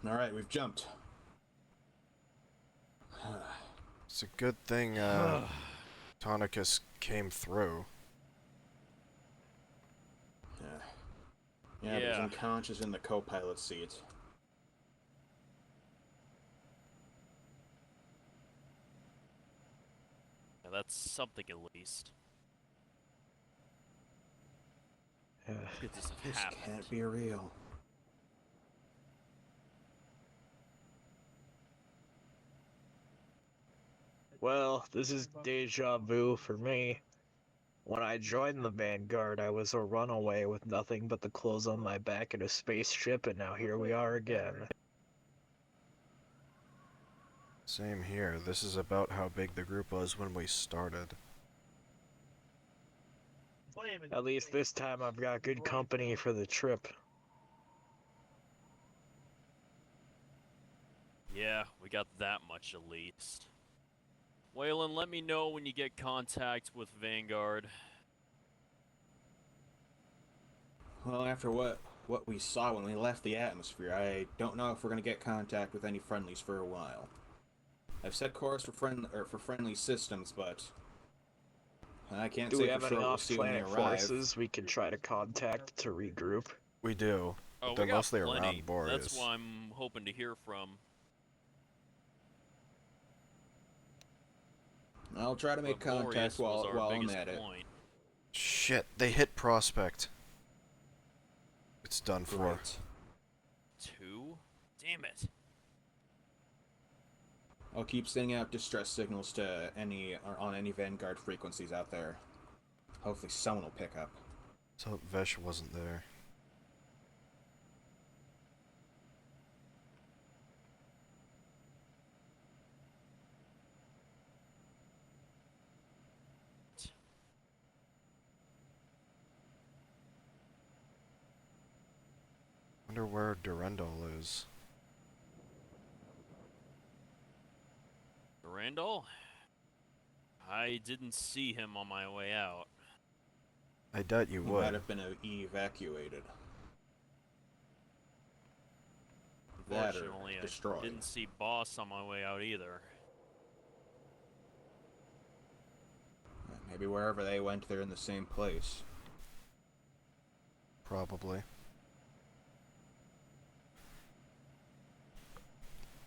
Alright, we've jumped. It's a good thing, Tonicus came through. Yeah, but he's Yeah. unconscious in the co-pilot seat. Yeah, that's something at least. Could this have This happened? can't be real. Well, this is deja vu for me. When I joined the Vanguard, I was a runaway with nothing but the clothes on my back in a spaceship, and now here we are again. Same here. This is about how big the group was when we started. At least this time I've got good company for the trip. Yeah, we got that much at least. Waylon, let me know when you get contact with Vanguard. Well, after what we saw when we left the atmosphere, I don't know if we're gonna get contact with any friendlies for a while. I've set course for friendly systems, but I can't Do say we for have sure any what we'll see when they off-planet arrive. forces we can try to contact to regroup? We do, Oh, but we they're got mostly plenty. around Boreas. That's what I'm hoping to hear from. I'll try to make But Boreas contact was our while I'm biggest at it. point. Shit, they hit Prospect. It's done for. Great. 2? Damn it. I'll keep sending out distress signals to on any Vanguard frequencies out there. Hopefully someone will pick up. So Vesh wasn't there. Wonder where Durendal is. Randall? I didn't see him on my way out. I doubt you He might would. have been evacuated. That or Fortunately, I destroyed. didn't see Boss on my way out either. Maybe wherever they went, they're in the same place. Probably.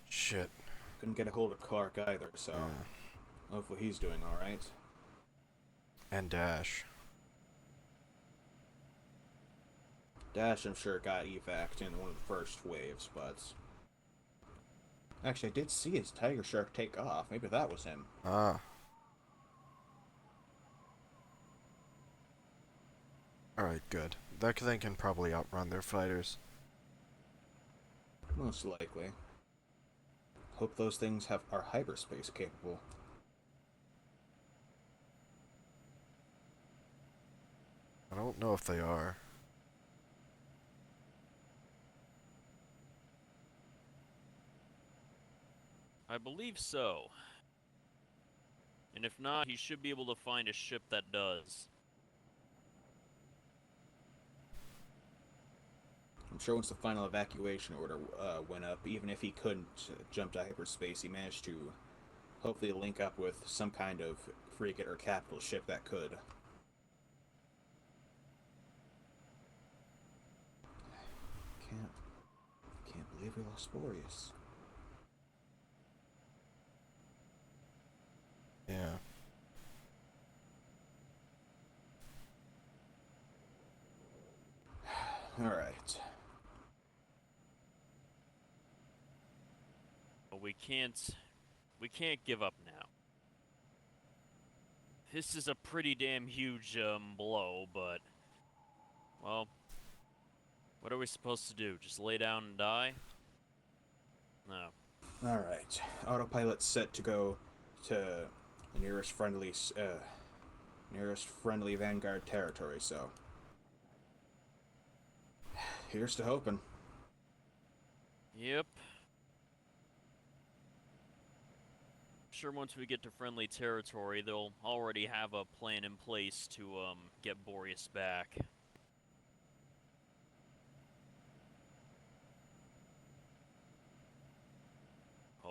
Shit. Couldn't get a hold of Clark either, so hopefully he's doing alright. And Dash. Dash, I'm sure, got evac'd in one of the first waves, but... Actually, I did see his Tiger Shark take off. Maybe that was him. Ah. Alright, good. That thing can probably outrun their fighters. Most likely. Hope those things are hyperspace capable. I don't know if they are. I believe so. And if not, he should be able to find a ship that does. I'm sure once the final evacuation order went up, even if he couldn't jump to hyperspace, he managed to hopefully link up with some kind of frigate or capital ship that could. Can't believe we lost Boreas. Yeah. Alright. But we can't give up now. This is a pretty damn huge blow, but well, what are we supposed to do? Just lay down and die? No. Alright. Autopilot's set to go to the nearest friendly Vanguard territory, so here's to hoping. Yep. Sure, once we get to friendly territory, they'll already have a plan in place to get Boreas back.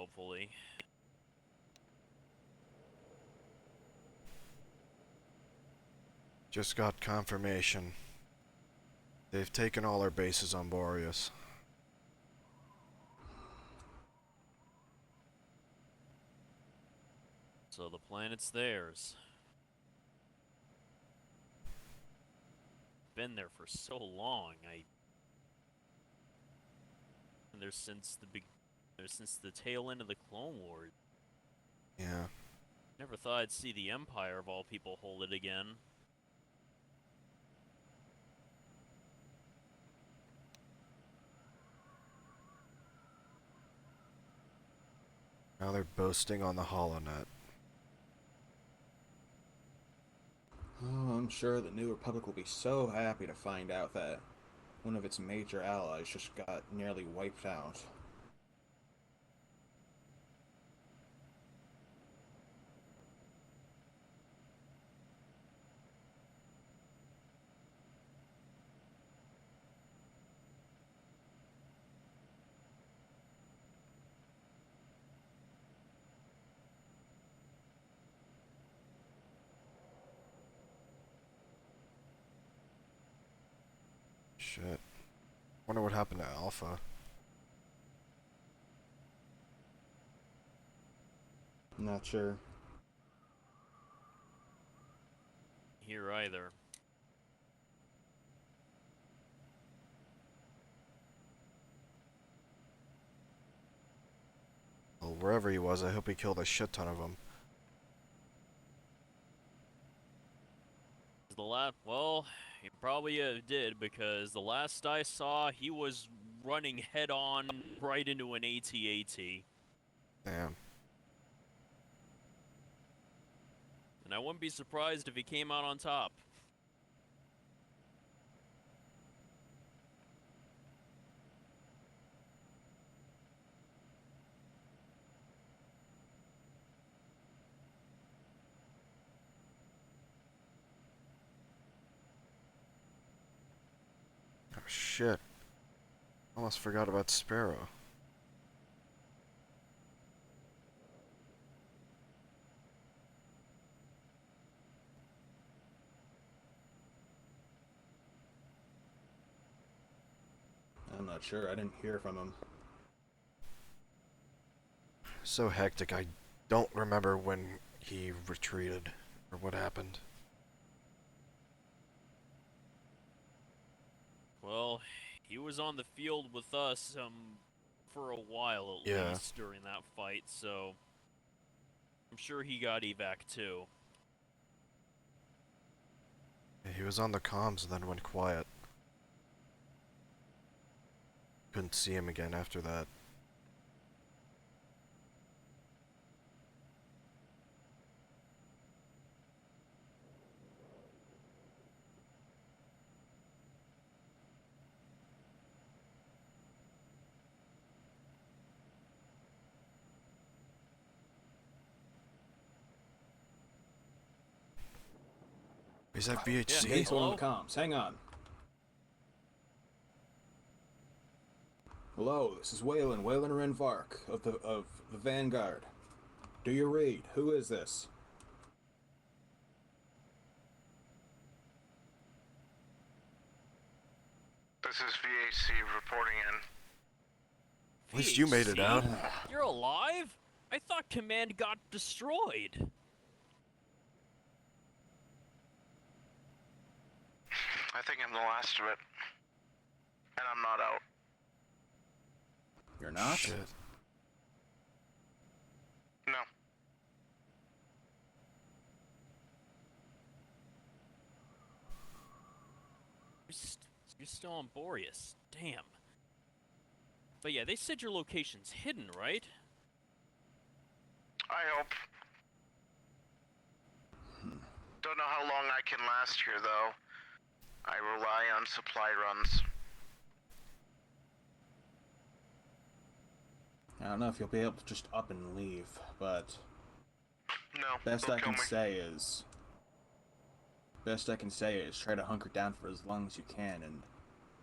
hopefully. Just got confirmation. They've taken all our bases on Boreas. So the planet's theirs. Been there for so long. They're since the tail end of the Clone Wars. Yeah. Never thought I'd see the Empire of all people hold it again. Now they're boasting on the HoloNet. Oh, I'm sure the New Republic will be so happy to find out that one of its major allies just got nearly wiped out. Shit. Wonder what happened to Alpha. Not sure. Here either. Well, wherever he was, I hope he killed a shit ton of them. Well, he probably did, because the last I saw, he was running head-on right into an AT-AT. Damn. And I wouldn't be surprised if he came out on top. Oh shit. Almost forgot about Sparrow. I'm not sure. I didn't hear from him. So hectic, I don't remember when he retreated, or what happened. Well, he was on the field with us, for a while at Yeah. least during that fight, so I'm sure he got evac too. Yeah, he was on the comms and then went quiet. Couldn't see him again after that. Is that BHC? Yeah, Getting someone on hello? the comms. Hang on. Hello, this is Waylon Renvark of the Vanguard. Do you read? Who is this? This is VAC reporting in. At least you made it VHC? out. You're alive? I thought Command got destroyed. I think I'm the last of it. And I'm not out. You're not? Shit. No. You're still on Boreas. Damn. But yeah, they said your location's hidden, right? I hope. Don't know how long I can last here, though. I rely on supply runs. I don't know if you'll be able to just up and leave, but No, best they'll I kill can me. say is try to hunker down for as long as you can, and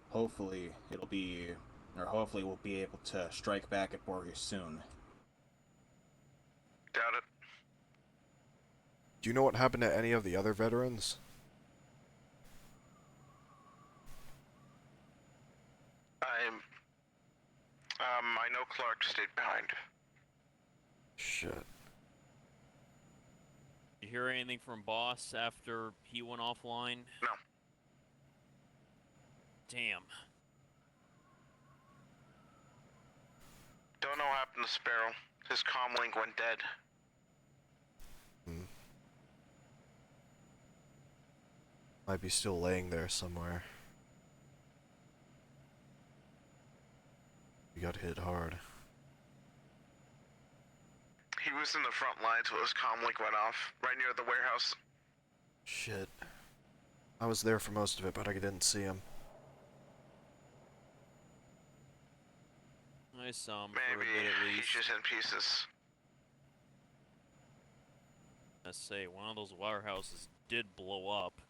hopefully we'll be able to strike back at Boreas soon. Doubt it. Do you know what happened to any of the other veterans? I know Clark stayed behind. Shit. You hear anything from Boss after he went offline? No. Damn. Don't know what happened to Sparrow. His comlink went dead. Might be still laying there somewhere. He got hit hard. He was in the front lines when his comlink went off, right near the warehouse. Shit. I was there for most of it, but I didn't see him. I saw him for a Maybe bit at he's least. just in pieces. I say, one of those warehouses did blow up.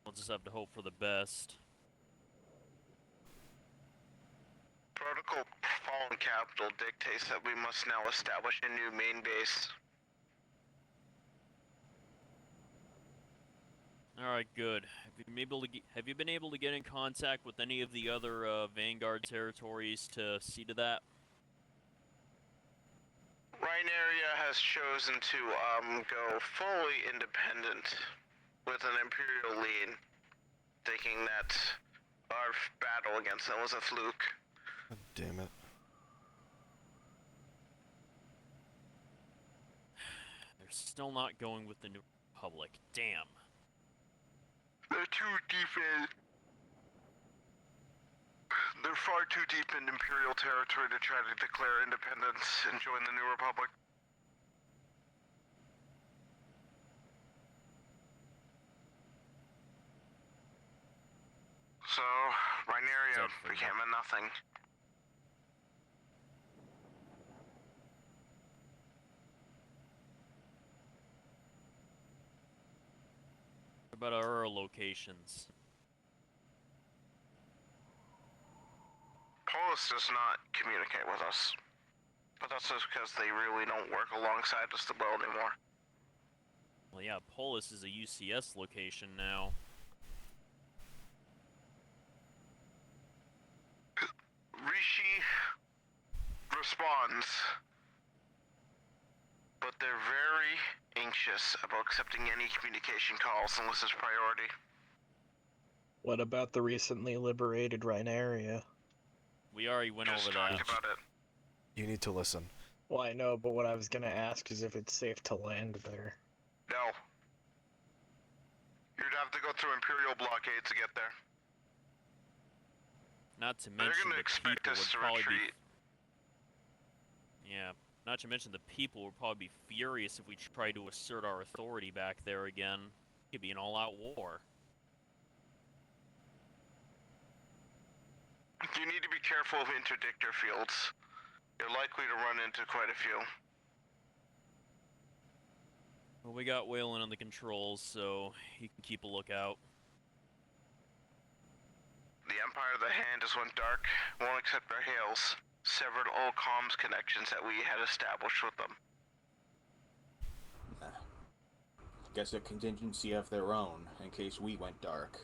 We'll just have to hope for the best. Protocol Fallen Capital dictates that we must now establish a new main base. Alright, good. Have you been able to get in contact with any of the other Vanguard territories to see to that? Rhineria has chosen to go fully independent with an Imperial lead, thinking that our battle against them was a fluke. God damn it. They're still not going with the New Republic. Damn. They're too deep in. They're far too deep in Imperial territory to try to declare independence and join the New Republic. So, Rhineria Dead for became a nothing. What about our locations? Polis does not communicate with us. But that's just because they really don't work alongside us well anymore. Well, yeah, Polis is a UCS location now. Rishi responds, but they're very anxious about accepting any communication calls unless it's priority. What about the recently liberated Rhineria? We already went Just over talked that. about it. You need to listen. Well, I know, but what I was gonna ask is if it's safe to land there. No. You'd have to go through Imperial blockade to get there. Not to They're mention gonna the expect people us would to probably retreat. be... Yeah, not to mention the people would probably be furious if we tried to assert our authority back there again. It could be an all-out war. You need to be careful of interdictor fields. You're likely to run into quite a few. Well, we got Waylon on the controls, so he can keep a lookout. The Empire of the Hand has went dark, won't accept our hails, severed all comms connections that we had established with them. Guess a contingency of their own, in case we went dark.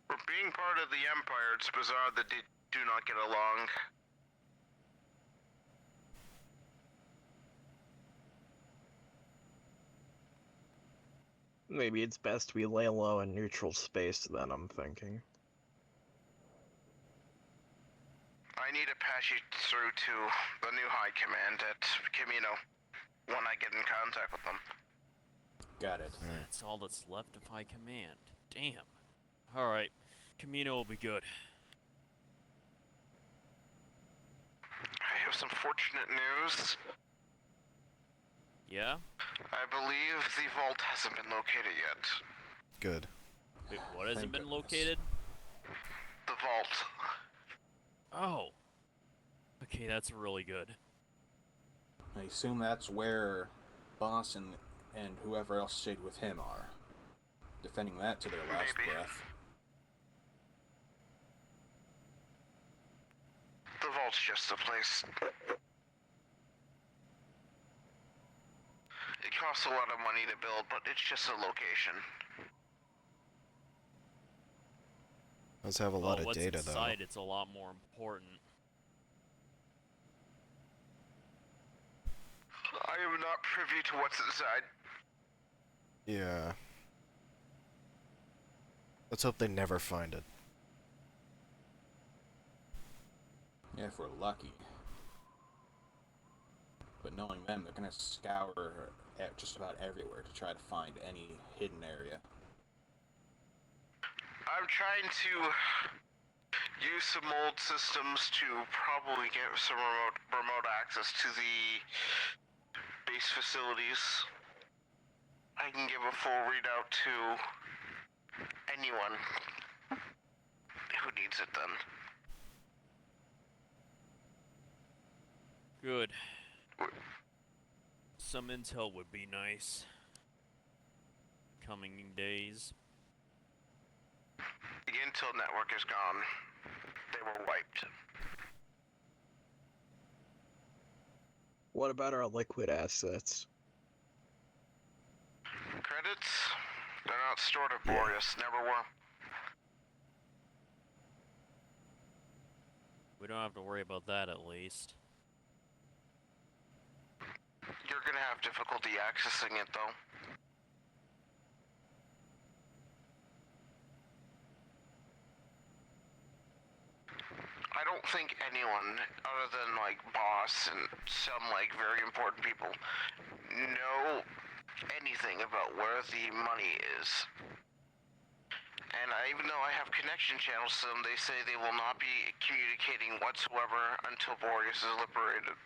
For being part of the Empire, it's bizarre that they do not get along. Maybe it's best we lay low in neutral space then, I'm thinking. I need to pass you through to the new High Command at Camino when I get in contact with them. Got it. That's all that's left of High Command. Damn. Alright, Camino will be good. I have some fortunate news. Yeah? I believe the vault hasn't been located yet. Good. Wait, what hasn't Thank been goodness. located? The vault. Oh. Okay, that's really good. I assume that's where Boss and whoever else stayed with him are. Defending that to their last Maybe. breath. The vault Colt's just the place. It costs a lot of money to build, but it's just a location. Does have a lot of what's data inside, though. it's a lot more important. I am not privy to what's inside. Yeah. Let's hope they never find it. Yeah, if we're lucky. But knowing them, they're gonna scour at just about everywhere to try to find any hidden area. I'm trying to use some old systems to probably get some remote access to the base facilities. I can give a full readout to anyone who needs it then. Good. Some intel would be nice. Coming days. The intel network is gone. They were wiped. What about our liquid assets? Credits? They're not stored at Boreas, never were. We don't have to worry about that at least. You're gonna have difficulty accessing it though. I don't think anyone, other than like boss and some like very important people, know anything about where the money is. And even though I have connection channels to them, they say they will not be communicating whatsoever until Boreas is liberated.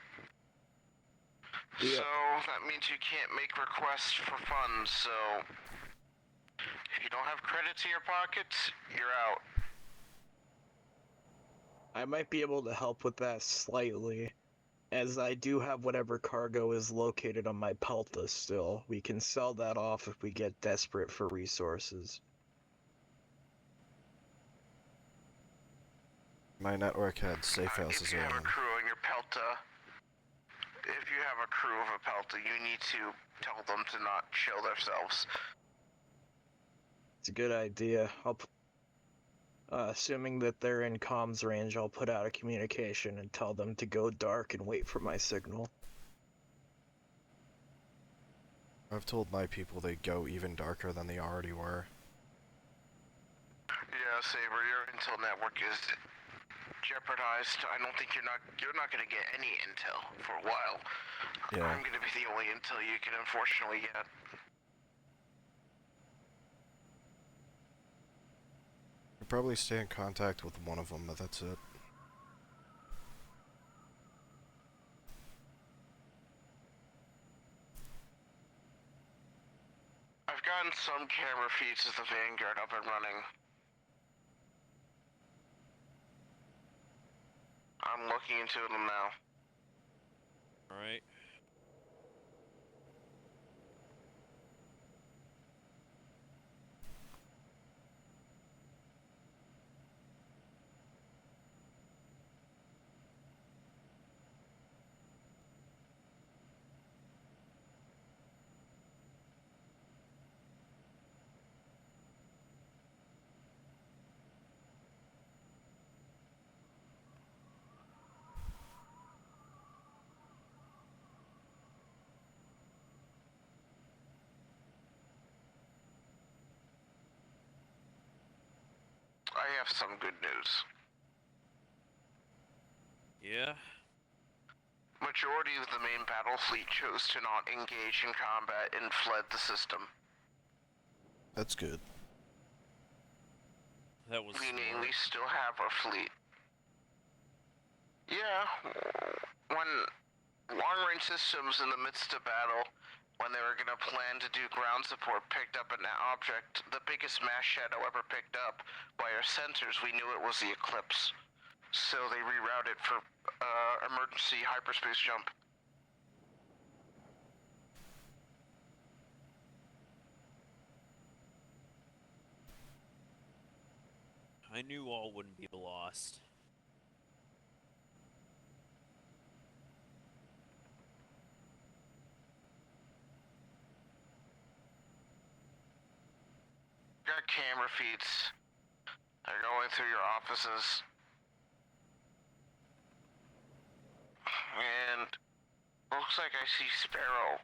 Yeah. So that means you can't make requests for funds, so if you don't have credits in your pockets, you're out. I might be able to help with that slightly, as I do have whatever cargo is located on my Pelta still. We can sell that off if we get desperate for resources. My network had safe houses If you have a around. crew on your Pelta, if you have a crew of a Pelta, you need to tell them to not show themselves. It's a good idea. Assuming that they're in comms range, I'll put out a communication and tell them to go dark and wait for my signal. I've told my people they go even darker than they already were. Yeah, Saber, your intel network is jeopardized. I don't think you're not gonna get any intel for a while. Yeah. I'm gonna be the only intel you can unfortunately get. I'll probably stay in contact with one of them, but that's it. I've gotten some camera feeds of the Vanguard up and running. I'm looking into them now. Alright. I have some good news. Yeah? Majority of the main battle fleet chose to not engage in combat and fled the system. That's good. That was Meaning smart. we still have our fleet. Yeah, when long-range systems in the midst of battle, when they were gonna plan to do ground support, picked up an object, the biggest mass shadow ever picked up. By our sensors, we knew it was the Eclipse. So they rerouted for emergency hyperspace jump. I knew all wouldn't be lost. camera feeds are going through your offices. And looks like I see Sparrow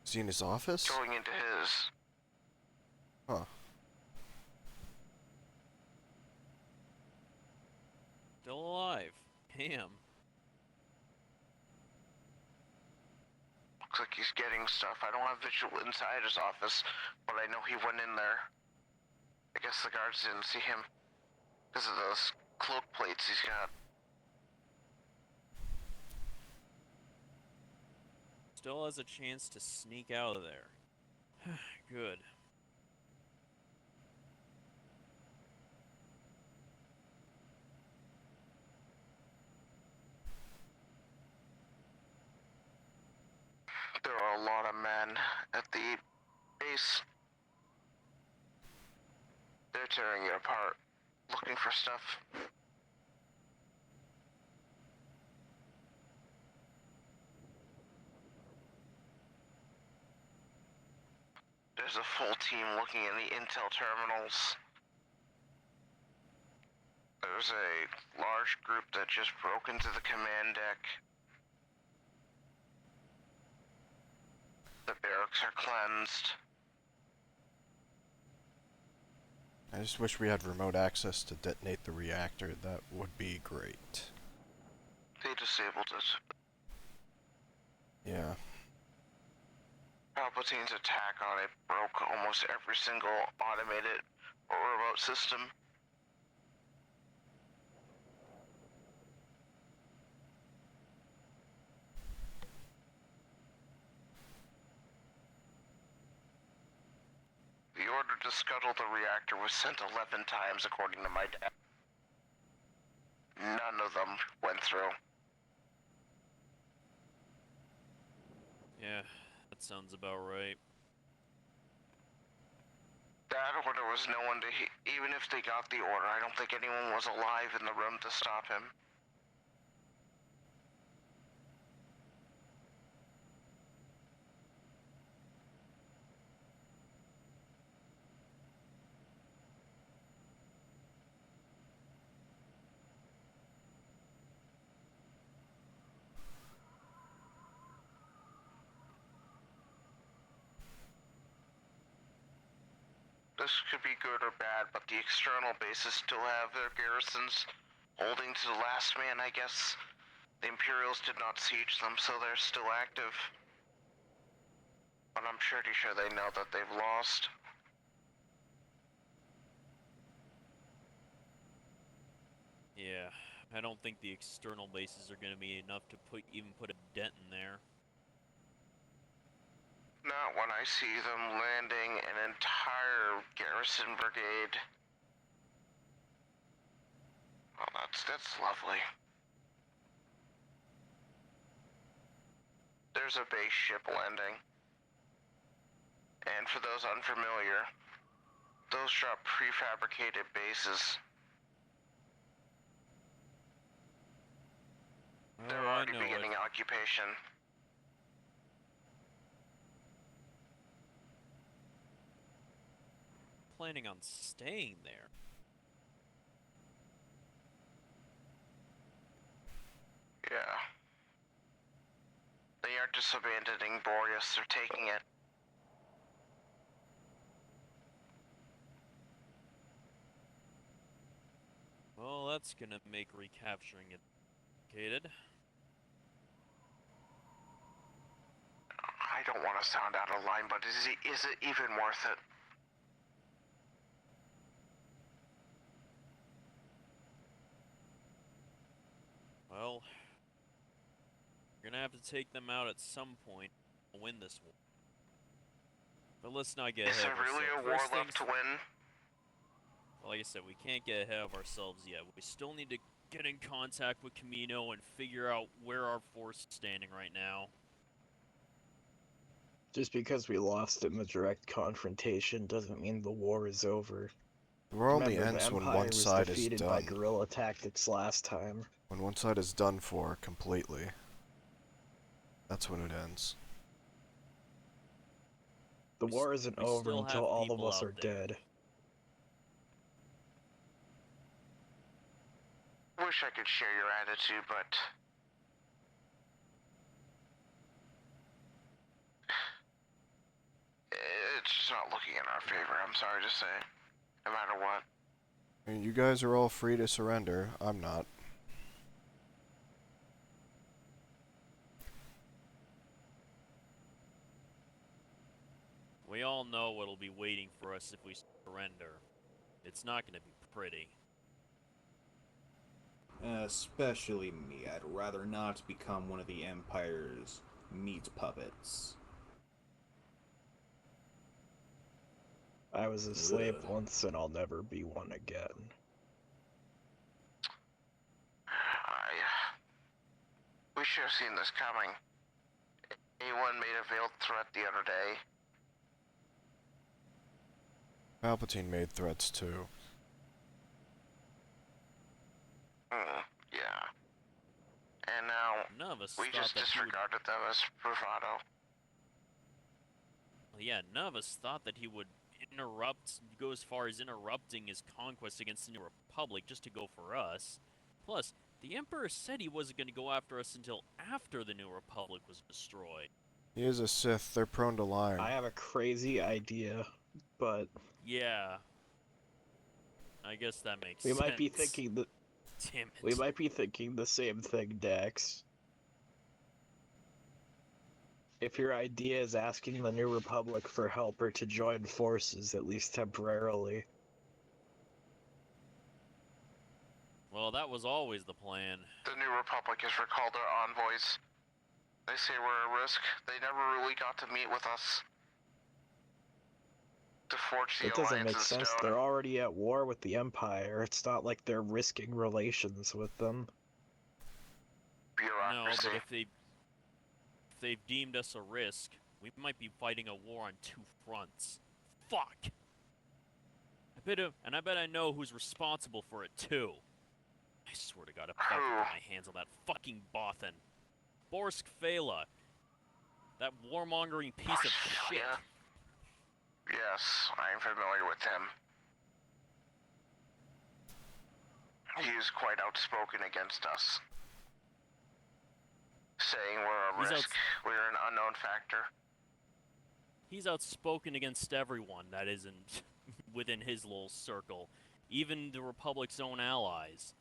Is he in his office? going into his. Huh. Still alive. Damn. Looks like he's getting stuff. I don't have visual inside his office, but I know he went in there. I guess the guards didn't see him because of those cloak plates he's got. Still has a chance to sneak out of there. Good. There are a lot of men at the base. They're tearing it apart, looking for stuff. There's a full team looking in the intel terminals. There's a large group that just broke into the command deck. The barracks are cleansed. I just wish we had remote access to detonate the reactor. That would be great. They disabled it. Yeah. Palpatine's attack on it broke almost every single automated or remote system. The order to scuttle the reactor was sent 11 times according to my dad. None of them went through. Yeah, that sounds about right. That order was no one to even if they got the order, I don't think anyone was alive in the room to stop him. This could be good or bad, but the external bases still have their garrisons holding to the last man, I guess. The Imperials did not siege them, so they're still active. But I'm pretty sure they know that they've lost. Yeah, I don't think the external bases are going to be enough to even put a dent in there. Not when I see them landing an entire garrison brigade. Oh, that's lovely. There's a base ship landing. And for those unfamiliar, those drop prefabricated bases. They're Oh, I already know beginning it. occupation. Planning on staying there. Yeah. They aren't just abandoning Boreas, they're taking it. Well, that's gonna make recapturing it complicated. I don't want to sound out of line, but is it even worth it? Well, we're gonna have to take them out at some point to win this war. But let's not get Is ahead there of really a ourselves. war First left things to win? Like I said, we can't get ahead of ourselves yet. We still need to get in contact with Camino and figure out where our force is standing right now. Just because we lost in the direct confrontation doesn't mean the war is over. The war only Remember, ends the when Empire one was side is defeated by done. guerrilla tactics last time. When one side is done for completely, that's when it ends. The war isn't we over still until have all of people us out are there. dead. Wish I could share your attitude, but it's just not looking in our favor, I'm sorry to say. No matter what. I mean, you guys are all free to surrender. I'm not. We all know what'll be waiting for us if we surrender. It's not gonna be pretty. Especially me. I'd rather not become one of the Empire's meat puppets. I was a slave Ugh. once and I'll never be one again. We should have seen this coming. Anyone made a veiled threat the other day. Palpatine made threats too. Yeah. And now None of us we thought just that he would. disregarded them as bravado. Well, yeah, none of us thought that he would go as far as interrupting his conquest against the New Republic just to go for us. Plus, the Emperor said he wasn't going to go after us until after the New Republic was destroyed. He is a Sith. They're prone to lying. I have a crazy idea, but Yeah. I guess that makes we sense. might be thinking the Damn it. we might be thinking the same thing, Dax. If your idea is asking the New Republic for help or to join forces, at least temporarily. Well, that was always the plan. The New Republic has recalled their envoys. They say we're a risk. They never really got to meet with us. To forge the It doesn't alliance make in sense. stone. They're already at war with the Empire. It's not like they're risking relations with them. No, Bureaucracy. but if they've deemed us a risk, we might be fighting a war on two fronts. Fuck! I bet I know who's responsible for it too. I swear to God, if I ever Who? get my hands on that fucking Bothan. Borsk Fela. That warmongering piece of shit. Yeah. Yes, I am familiar with him. He is quite outspoken against us. Saying we're a He's risk. We're an unknown factor. He's outspoken against everyone that isn't within his little circle. Even the Republic's own allies.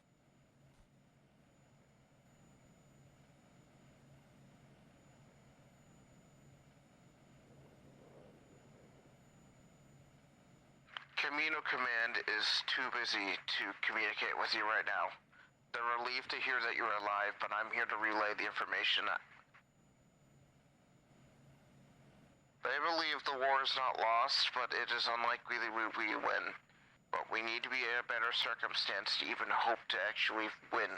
Camino Command is too busy to communicate with you right now. They're relieved to hear that you're alive, but I'm here to relay the information. They believe the war is not lost, but it is unlikely that we win. But we need to be in a better circumstance to even hope to actually win.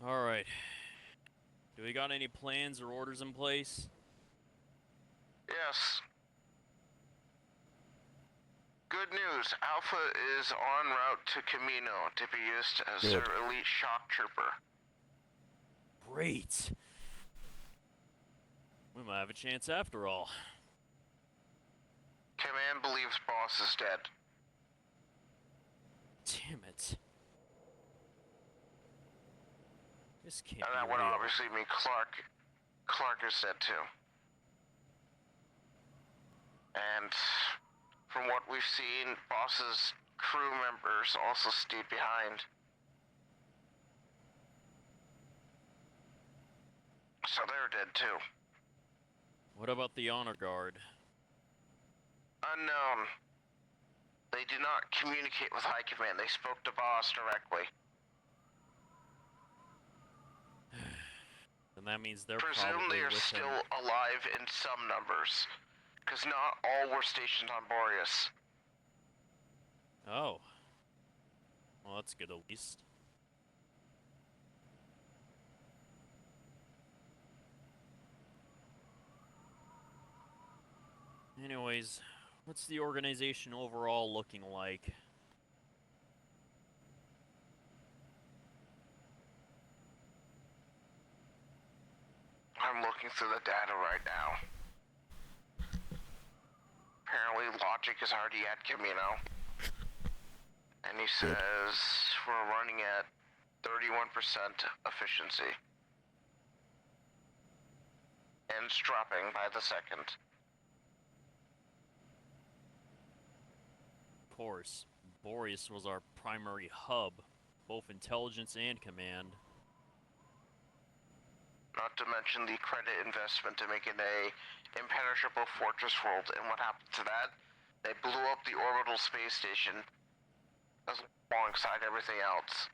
Alright. Do we got any plans or orders in place? Yes. Good news, Alpha is en route to Camino to be used as Good. their elite shock trooper. Great! We might have a chance after all. Command believes Boss is dead. Damn it. This can't And be that would real. obviously mean Clark is dead too. And from what we've seen, Boss's crew members also stayed behind. So they're dead too. What about the Honor Guard? Unknown. They did not communicate with High Command. They spoke to Boss directly. Then that means they're Presume probably they are with still him. alive in some numbers. Because not all were stationed on Boreas. Oh. Well, that's good at least. Anyways, what's the organization overall looking like? I'm looking through the data right now. logic is already at Gmod. And he says we're running at 31% efficiency. And it's dropping by the second. Of course, Boreas was our primary hub, both intelligence and command. Not to mention the credit investment to make it a impenetrable fortress world. And what happened to that? They blew up the orbital space station alongside everything else.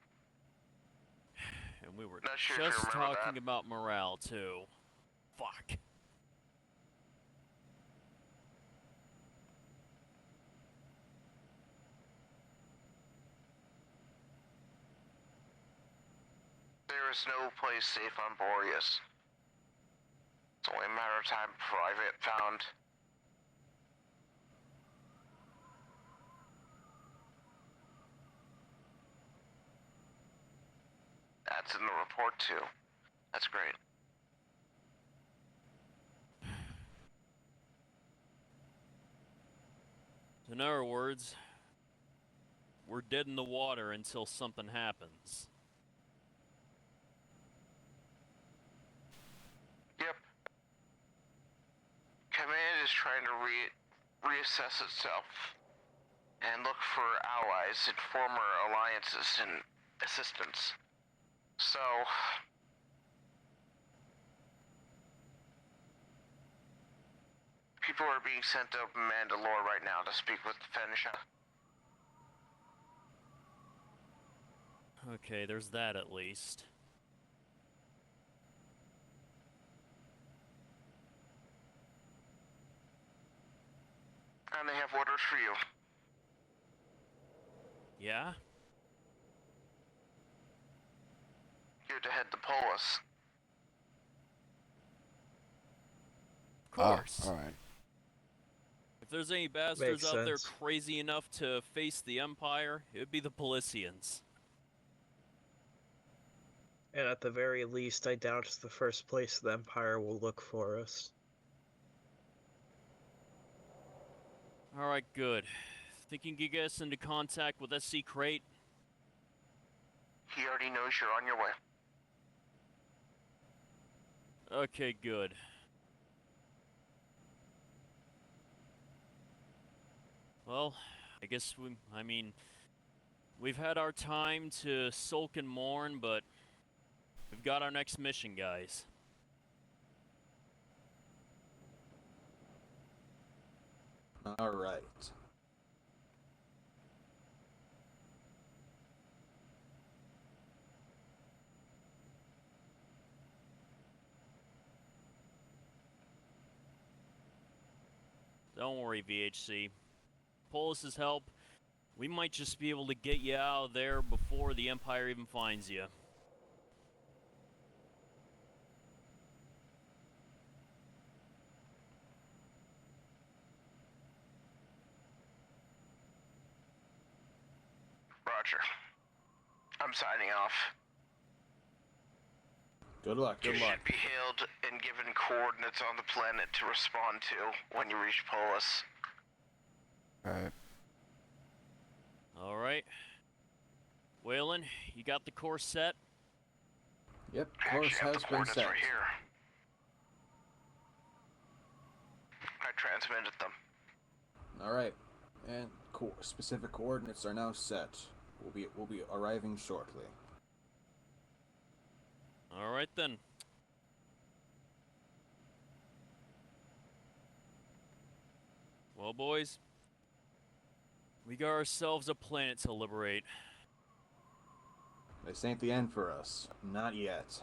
And we were Not sure if you just remember talking that. about morale, too. Fuck. There is no place safe on Boreas. It's only a matter of time before I get found. That's in the report too. That's great. In other words, we're dead in the water until something happens. Yep. Command is trying to reassess itself and look for allies and former alliances and assistance. So, people are being sent to Mandalore right now to speak with Fensha. Okay, there's that at least. And they have orders for you. Yeah? You're to head to Polis. Of course. Alright. If there's any bastards Makes out there sense. crazy enough to face the Empire, it would be the Policians. And at the very least, I doubt it's the first place the Empire will look for us. Alright, good. Think you can get us into contact with SC Crate? He already knows you're on your way. Okay, good. Well, I guess we've had our time to sulk and mourn, but we've got our next mission, guys. All right. Don't worry, VHC. Polis's help, we might just be able to get you out of there before the Empire even finds you. Roger. I'm signing off. Good luck. You Good luck. should be hailed and given coordinates on the planet to respond to when you reach Polis. Alright. Alright. Waylon, you got the course set? Yep, I course actually have has the been coordinates set. right here. I transmitted them. All right, and specific coordinates are now set. We'll be arriving shortly. Alright then. Well, boys, we got ourselves a planet to liberate. This ain't the end for us. Not yet.